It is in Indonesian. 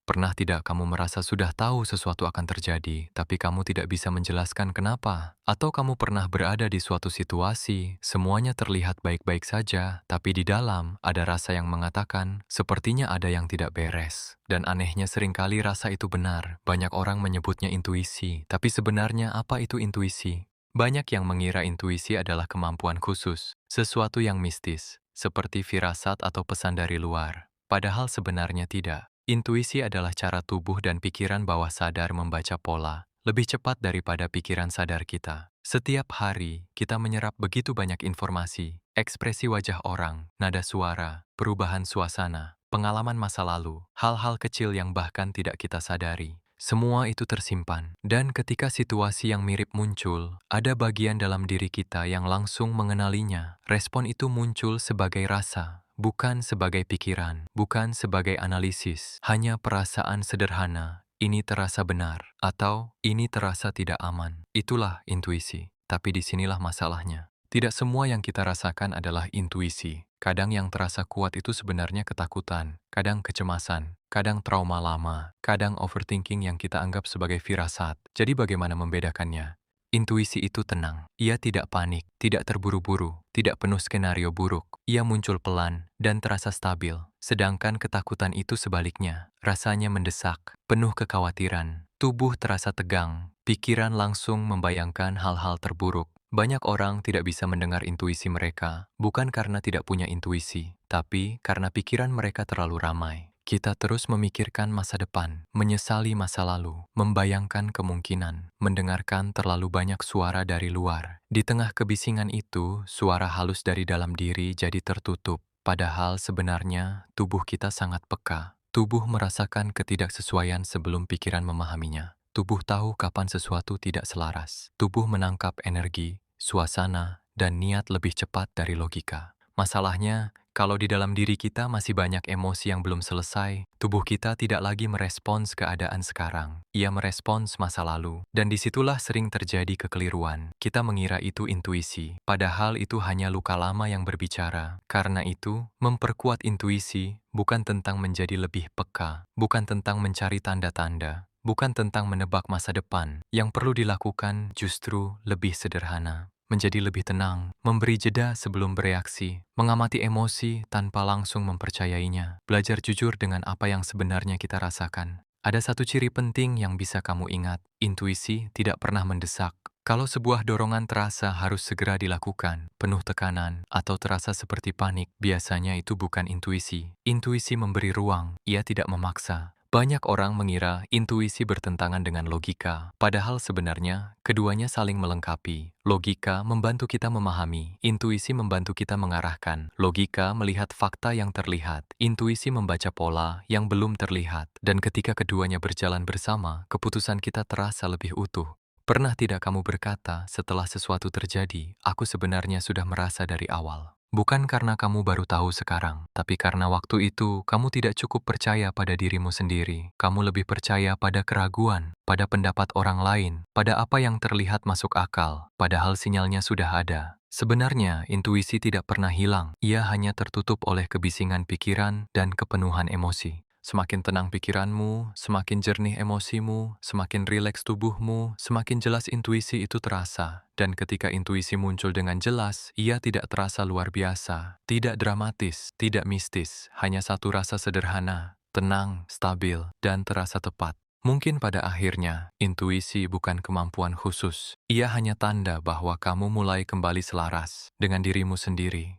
Pernah tidak kamu merasa sudah tahu sesuatu akan terjadi, tapi kamu tidak bisa menjelaskan kenapa? Atau kamu pernah berada di suatu situasi, semuanya terlihat baik-baik saja, tapi di dalam ada rasa yang mengatakan, sepertinya ada yang tidak beres. Dan anehnya seringkali rasa itu benar. Banyak orang menyebutnya intuisi, tapi sebenarnya apa itu intuisi? Banyak yang mengira intuisi adalah kemampuan khusus, sesuatu yang mistis, seperti firasat atau pesan dari luar. Padahal sebenarnya tidak. Intuisi adalah cara tubuh dan pikiran bawah sadar membaca pola, lebih cepat daripada pikiran sadar kita. Setiap hari, kita menyerap begitu banyak informasi, ekspresi wajah orang, nada suara, perubahan suasana, pengalaman masa lalu, hal-hal kecil yang bahkan tidak kita sadari. Semua itu tersimpan, dan ketika situasi yang mirip muncul, ada bagian dalam diri kita yang langsung mengenalinya. Respon itu muncul sebagai rasa, bukan sebagai pikiran, bukan sebagai analisis, hanya perasaan sederhana. Ini terasa benar, atau ini terasa tidak aman. Itulah intuisi. Tapi disinilah masalahnya. Tidak semua yang kita rasakan adalah intuisi. Kadang yang terasa kuat itu sebenarnya ketakutan, kadang kecemasan, kadang trauma lama, kadang overthinking yang kita anggap sebagai firasat. Jadi bagaimana membedakannya? Intuisi itu tenang. Ia tidak panik, tidak terburu-buru, tidak penuh skenario buruk. Ia muncul pelan dan terasa stabil. Sedangkan ketakutan itu sebaliknya. Rasanya mendesak, penuh kekhawatiran. Tubuh terasa tegang, pikiran langsung membayangkan hal-hal terburuk. Banyak orang tidak bisa mendengar intuisi mereka, bukan karena tidak punya intuisi, tapi karena pikiran mereka terlalu ramai. Kita terus memikirkan masa depan, menyesali masa lalu, membayangkan kemungkinan, mendengarkan terlalu banyak suara dari luar. Di tengah kebisingan itu, suara halus dari dalam diri jadi tertutup. Padahal sebenarnya tubuh kita sangat peka. Tubuh merasakan ketidaksesuaian sebelum pikiran memahaminya. Tubuh tahu kapan sesuatu tidak selaras. Tubuh menangkap energi, suasana, dan niat lebih cepat dari logika. Masalahnya, kalau di dalam diri kita masih banyak emosi yang belum selesai, tubuh kita tidak lagi merespons keadaan sekarang. Ia merespons masa lalu, dan disitulah sering terjadi kekeliruan. Kita mengira itu intuisi, padahal itu hanya luka lama yang berbicara. Karena itu, memperkuat intuisi bukan tentang menjadi lebih peka, bukan tentang mencari tanda-tanda, bukan tentang menebak masa depan. Yang perlu dilakukan justru lebih sederhana. Menjadi lebih tenang, memberi jeda sebelum bereaksi, mengamati emosi tanpa langsung mempercayainya, belajar jujur dengan apa yang sebenarnya kita rasakan. Ada satu ciri penting yang bisa kamu ingat, intuisi tidak pernah mendesak. Kalau sebuah dorongan terasa harus segera dilakukan, penuh tekanan, atau terasa seperti panik, biasanya itu bukan intuisi. Intuisi memberi ruang, ia tidak memaksa. Banyak orang mengira intuisi bertentangan dengan logika, padahal sebenarnya keduanya saling melengkapi. Logika membantu kita memahami, intuisi membantu kita mengarahkan. Logika melihat fakta yang terlihat, intuisi membaca pola yang belum terlihat. Dan ketika keduanya berjalan bersama, keputusan kita terasa lebih utuh. Pernah tidak kamu berkata setelah sesuatu terjadi, aku sebenarnya sudah merasa dari awal? Bukan karena kamu baru tahu sekarang, tapi karena waktu itu kamu tidak cukup percaya pada dirimu sendiri. Kamu lebih percaya pada keraguan, pada pendapat orang lain, pada apa yang terlihat masuk akal, padahal sinyalnya sudah ada. Sebenarnya, intuisi tidak pernah hilang. Ia hanya tertutup oleh kebisingan pikiran dan kepenuhan emosi. Semakin tenang pikiranmu, semakin jernih emosimu, semakin rileks tubuhmu, semakin jelas intuisi itu terasa. Dan ketika intuisi muncul dengan jelas, ia tidak terasa luar biasa, tidak dramatis, tidak mistis, hanya satu rasa sederhana, tenang, stabil, dan terasa tepat. Mungkin pada akhirnya, intuisi bukan kemampuan khusus. Ia hanya tanda bahwa kamu mulai kembali selaras dengan dirimu sendiri.